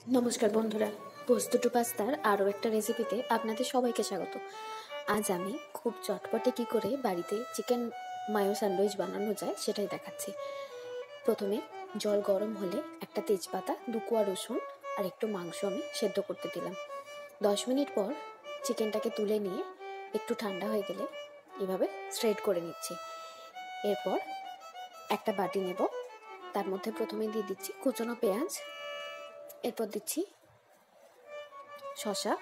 নমস্কার বন্ধুরা, পোস্ত টু পাস্তার আরও একটা রেসিপিতে আপনাদের সবাইকে স্বাগত। আজ আমি খুব চটপটে কি করে বাড়িতে চিকেন মায়ো স্যান্ডউইচ বানানো যায় সেটাই দেখাচ্ছি। প্রথমে জল গরম হলে একটা তেজপাতা, 2 কোয়া রসুন আর একটু মাংস আমি সেদ্ধ করতে দিলাম। 10 মিনিট পর চিকেনটাকে তুলে নিয়ে একটু ঠান্ডা হয়ে গেলে এভাবে শ্রেড করে নিচ্ছি। এরপর একটা বাটি নেব, তার মধ্যে প্রথমে দিয়ে দিচ্ছি কুচনো পেঁয়াজ, এরপর দিচ্ছি শসা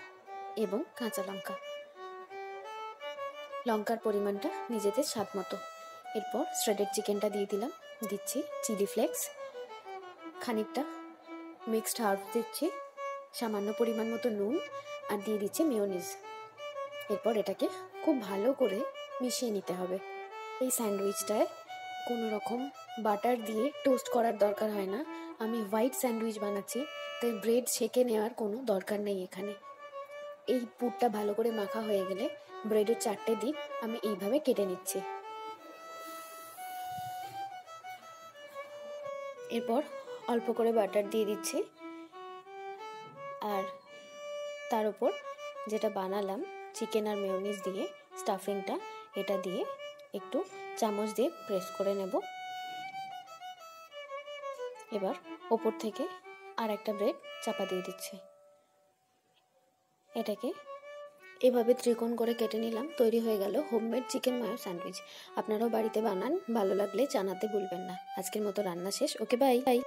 এবং কাঁচা লঙ্কা। লঙ্কার পরিমাণটা নিজেদের স্বাদ মতো। এরপর শ্রেডেড চিকেনটা দিয়ে দিলাম, দিচ্ছি চিলি ফ্লেক্স, খানিকটা মিক্সড হার্ব দিচ্ছি, সামান্য পরিমাণ মতো নুন আর দিয়ে দিচ্ছি মেয়োনিজ। এরপর এটাকে খুব ভালো করে মিশিয়ে নিতে হবে। এই স্যান্ডউইচটায় কোনো রকম বাটার দিয়ে টোস্ট করার দরকার হয় না। আমি হোয়াইট স্যান্ডউইচ বানাচ্ছি, তাই ব্রেড সেঁকে নেওয়ার কোনো দরকার নেই এখানে। এই পুরটা ভালো করে মাখা হয়ে গেলে ব্রেডের 4টে দিক আমি এইভাবে কেটে নিচ্ছি। এরপর অল্প করে বাটার দিয়ে দিচ্ছি আর তার উপর যেটা বানালাম চিকেন আর মেয়োনিজ দিয়ে স্টাফিংটা, এটা দিয়ে একটু চামচ দিয়ে প্রেস করে নেব। এবার ওপর থেকে আর একটা ব্রেড চাপা দিয়ে দিচ্ছি। এটাকে এভাবে ত্রিকোণ করে কেটে নিলাম। তৈরি হয়ে গেল হোমমেড চিকেন মায়ো স্যান্ডউইচ। আপনারাও বাড়িতে বানান, ভালো লাগলে জানাতে ভুলবেন না। আজকের মতো রান্না শেষ। ওকে, বাই।